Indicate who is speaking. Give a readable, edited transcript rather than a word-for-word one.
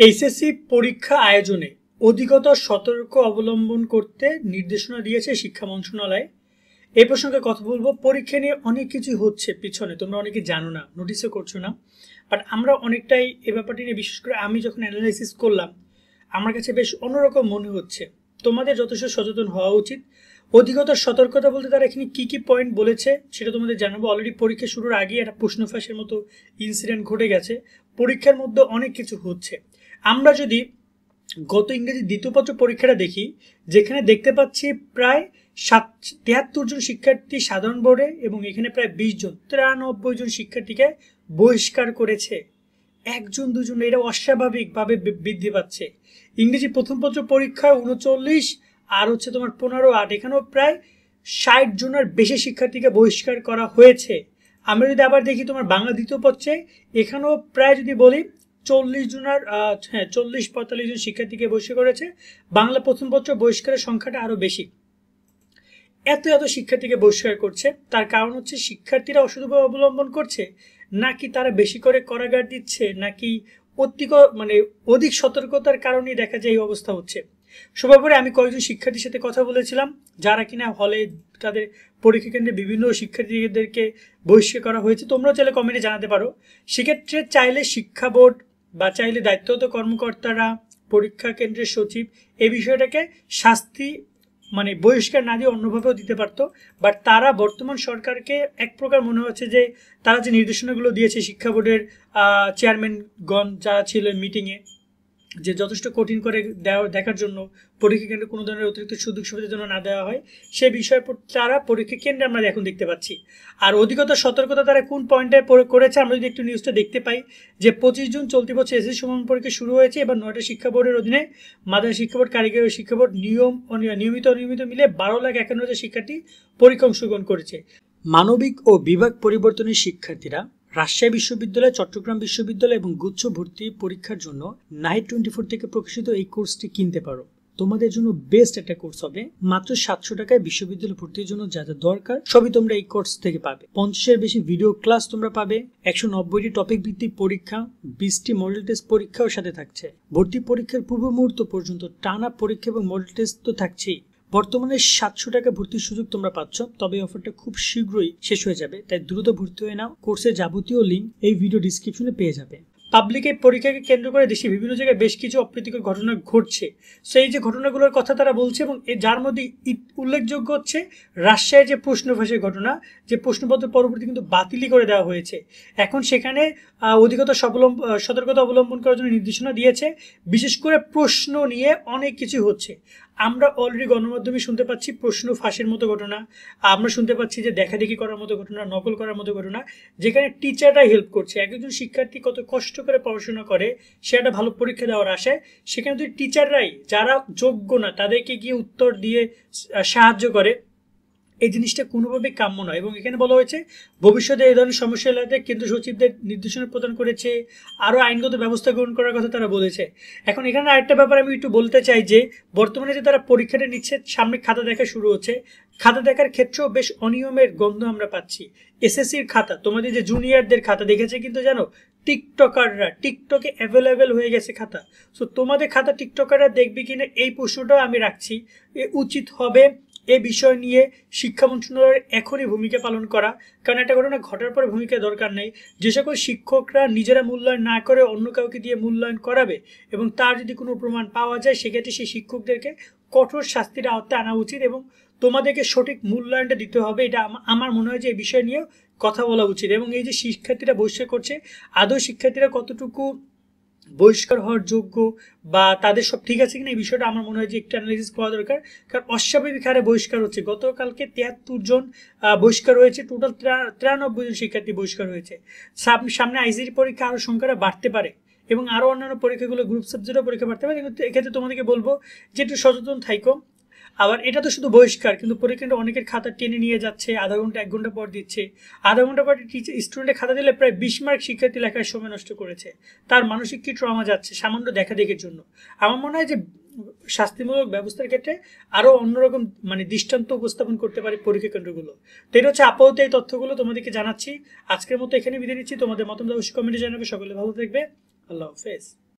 Speaker 1: HSC পরীক্ষা আয়োজনে অধিকতর সতর্ক অবলম্বন করতে নির্দেশনা দিয়েছে শিক্ষা মন্ত্রণালয়। এই প্রসঙ্গে কথা বলবো। পরীক্ষা নিয়ে অনেক কিছু হচ্ছে পিছনে, তোমরা অনেকে জানো না, নোটিসও করছো না, বাট আমরা অনেকটাই এ ব্যাপারটি নিয়ে, বিশেষ করে আমি যখন অ্যানালাইসিস করলাম, আমার কাছে বেশ অন্যরকম মনে হচ্ছে। তোমাদের যথেষ্ট সচেতন হওয়া উচিত। অধিকতর সতর্কতা বলতে তারা এখানে কি কি পয়েন্ট বলেছে সেটা তোমাদের জানাবো। অলরেডি পরীক্ষা শুরুর আগে একটা প্রশ্ন ফাঁসের মতো ইনসিডেন্ট ঘটে গেছে। পরীক্ষার মধ্যে অনেক কিছু হচ্ছে। আমরা যদি গত ইংরেজি দ্বিতীয় পত্র পরীক্ষাটা দেখি, যেখানে দেখতে পাচ্ছি প্রায় 73 জন শিক্ষার্থী সাধারণ বোর্ডে, এবং এখানে প্রায় 20 জন 93 জন শিক্ষার্থীকে বহিষ্কার করেছে। একজন দুজন, এটা অস্বাভাবিকভাবে বৃদ্ধি পাচ্ছে। ইংরেজি প্রথম পত্র পরীক্ষায় 39 আর হচ্ছে তোমার 15-8, এখানেও প্রায় 60 জনের বেশি শিক্ষার্থীকে বহিষ্কার করা হয়েছে। আমরা যদি আবার দেখি তোমার বাংলা দ্বিতীয় পত্রে, এখানেও প্রায় যদি বলি 40 জনের 40-45 জন শিক্ষার্থীকে বহিষ্কার করেছে। বাংলা প্রথম পত্র বহিষ্কারের সংখ্যাটা আরো বেশি। এত শিক্ষার্থীকে বহিষ্কার করছে, তার কারণ হচ্ছে শিক্ষার্থীরা অসদুপায় অবলম্বন করছে, নাকি তারা বেশি করে কারাগার দিচ্ছে, নাকি অধিক সতর্কতার কারণে দেখা যায় এই অবস্থা হচ্ছে। সর্বোপরি আমি কয়েকজন শিক্ষার্থীর সাথে কথা বলেছিলাম, যারা কিনা হলে তাদের পরীক্ষা কেন্দ্রে বিভিন্ন শিক্ষার্থীদেরকে বহিষ্কার করা হয়েছে। তোমরাও চাইলে কমেন্টে জানাতে পারো। সেক্ষেত্রে চাইলে শিক্ষা বোর্ড বা চাইলে দায়িত্বরত কর্মকর্তারা, পরীক্ষা কেন্দ্রের সচিব এই বিষয়টাকে শাস্তি বহিষ্কার না দিয়ে অন্যভাবেও দিতে পারতো। বাট তারা বর্তমান সরকারকে এক প্রকার মনে হচ্ছে যে তারা যে নির্দেশনাগুলো দিয়েছে শিক্ষা বোর্ডের চেয়ারম্যানগণ যারা ছিলেন মিটিংয়ে, যে যথেষ্ট কঠিন করে দেখার জন্য পরীক্ষা কেন্দ্রে কোনো ধরনের অতিরিক্ত সুযোগ সুবিধার জন্য না দেওয়া হয়, সে বিষয়ে তারা পরীক্ষা কেন্দ্রে আমরা এখন দেখতে পাচ্ছি। আর অধিকতর সতর্কতা তারা কোন পয়েন্টে করেছে, আমরা যদি একটু নিউজটা দেখতে পাই, যে 25 জুন চলতি বছর এসএসসি সমাপন পরীক্ষা শুরু হয়েছে। এবার 9টা শিক্ষা বোর্ডের অধীনে মাধ্যমিক শিক্ষা বোর্ড, কারিগরি শিক্ষা বোর্ড, নিয়মিত মিলে 12,51,000 শিক্ষার্থী পরীক্ষা অংশগ্রহণ করেছে। মানবিক ও বিভাগ পরিবর্তনের শিক্ষার্থীরা রাজশাহী বিশ্ববিদ্যালয়, চট্টগ্রাম বিশ্ববিদ্যালয় এবং গুচ্ছ ভর্তি পরীক্ষার জন্য নাইট 24 থেকে প্রকাশিত এই কোর্সটি কিনতে পারো। তোমাদের জন্য বেস্ট একটা কোর্স হবে। মাত্র 700 টাকায় বিশ্ববিদ্যালয় ভর্তির জন্য যা যা দরকার সবই তোমরা এই কোর্স থেকে পাবে। 50-এর বেশি ভিডিও ক্লাস তোমরা পাবে, 190টি টপিক ভিত্তিক পরীক্ষা, 20টি মডেল টেস্ট পরীক্ষাও সাথে থাকছে। ভর্তি পরীক্ষার পূর্ব মুহূর্ত পর্যন্ত টানা পরীক্ষা এবং মডেল টেস্ট তো থাকছেই। বর্তমানে 700 টাকা ভর্তির সুযোগ তোমরা পাচ্ছ, তবে অফারটা খুব শীঘ্রই শেষ হয়ে যাবে, তাই দ্রুত ভর্তি হয়ে নাও। কোর্সের যাবতীয় লিঙ্ক এই ভিডিও ডিসক্রিপশনে পেয়ে যাবে। পাবলিকের পরীক্ষাকে কেন্দ্র করে দেশে বিভিন্ন জায়গায় বেশ কিছু অপ্রীতিকর ঘটনা ঘটছে। সেই যে ঘটনাগুলোর কথা তারা বলছে, এবং যার মধ্যে উল্লেখযোগ্য হচ্ছে রাজশাহীর যে প্রশ্ন ফাঁসের ঘটনা, যে প্রশ্নপত্র পরবর্তী কিন্তু বাতিলই করে দেওয়া হয়েছে। এখন সেখানে অধিকতর সতর্কতা অবলম্বন করার জন্য নির্দেশনা দিয়েছে। বিশেষ করে প্রশ্ন নিয়ে অনেক কিছু হচ্ছে। আমরা অলরেডি গণমাধ্যমে শুনতে পাচ্ছি প্রশ্ন ফাঁসের মতো ঘটনা, আমরা শুনতে পাচ্ছি যে দেখাদেখি করার মতো ঘটনা, নকল করার মতো ঘটনা, যেখানে টিচাররাই হেল্প করছে। একজন শিক্ষার্থী কত কষ্ট করে পড়াশোনা করে, সে একটা ভালো পরীক্ষা দেওয়ার আশায়, সেখানে যদি টিচাররাই যারা যোগ্য না তাদেরকে গিয়ে উত্তর দিয়ে সাহায্য করে, এই জিনিসটা কোনোভাবেই কাম্য নয়। এবং এখানে বলা হয়েছে ভবিষ্যতে এই ধরনের সমস্যা এলাকাতে কেন্দ্র সচিবদের নির্দেশনা প্রদান করেছে, আরও আইনগত ব্যবস্থা গ্রহণ করার কথা তারা বলেছে। এখন এখানে আরেকটা ব্যাপার আমি একটু বলতে চাই, যে বর্তমানে যে তারা পরীক্ষাটা নিচ্ছে, সামনে খাতা দেখা শুরু হচ্ছে, খাতা দেখার ক্ষেত্রেও বেশ অনিয়মের গন্ধ আমরা পাচ্ছি। এসএসসির খাতা, তোমাদের যে জুনিয়রদের খাতা দেখেছে কিন্তু জানো, টিকটকাররা টিকটকে অ্যাভেলেবেল হয়ে গেছে খাতা। সো তোমাদের খাতা টিকটকাররা দেখবে কিনা এই প্রশ্নটাও আমি রাখছি। উচিত হবে এ বিষয় নিয়ে শিক্ষা মন্ত্রণালয়ের এখনই ভূমিকা পালন করা, কারণ একটা ঘটনা ঘটার পরে ভূমিকা দরকার নেই। যে সকল শিক্ষকরা নিজেরা মূল্যায়ন না করে অন্য কাউকে দিয়ে মূল্যায়ন করাবে, এবং তার যদি কোনো প্রমাণ পাওয়া যায়, সেক্ষেত্রে সেই শিক্ষকদেরকে কঠোর শাস্তির আওতায় আনা উচিত, এবং তোমাদেরকে সঠিক মূল্যায়নটা দিতে হবে। এটা আমার মনে হয় যে এই বিষয় নিয়ে কথা বলা উচিত। এবং এই যে শিক্ষার্থীরা বহিষ্কার করছে, আদৌ শিক্ষার্থীরা কতটুকু বহিষ্কার হওয়ার যোগ্য, বা তাদের সব ঠিক আছে কিনা, এই বিষয়টা আমার মনে হয় যে একটু অ্যানালাইসিস করা দরকার। কারণ অস্বাভাবিক হারে বহিষ্কার হচ্ছে। গতকালকে 73 জন বহিষ্কার হয়েছে, টোটাল 93 জন শিক্ষার্থী বহিষ্কার হয়েছে। সামনে আইসিটি পরীক্ষা আরও সংখ্যাটা বাড়তে পারে, এবং আরও অন্যান্য পরীক্ষাগুলো, গ্রুপ সাবজেক্টের পরীক্ষা বাড়তে পারে। কিন্তু এক্ষেত্রে তোমাদেরকে বলবো যে একটু সচেতন থাইকো। আবার এটা তো শুধু বহিষ্কার, কিন্তু পরীক্ষাটা অনেকের খাতা টেনে নিয়ে যাচ্ছে, আধা ঘন্টা 1 ঘন্টা পর দিচ্ছে। আধা ঘন্টা পর স্টুডেন্টের খাতা দিলে প্রায় 20 মার্ক শিক্ষার্থী লেখার সময় নষ্ট করেছে। তার মানসিক কি ট্রমা যাচ্ছে সামান্য দেখাদেখির জন্য। আমার মনে হয় যে শাস্তিমূলক ব্যবস্থার ক্ষেত্রে আরও অন্যরকম দৃষ্টান্ত উপস্থাপন করতে পারে পরীক্ষা কেন্দ্রগুলো। তো এটা হচ্ছে আপাতত এই তথ্যগুলো তোমাদেরকে জানাচ্ছি। আজকের মতো এখানে বিদায় নিচ্ছি। তোমাদের মতামত অবশ্যই কমেন্টে জানাবে। সকলে ভালো থাকবে। আল্লাহ হাফেজ।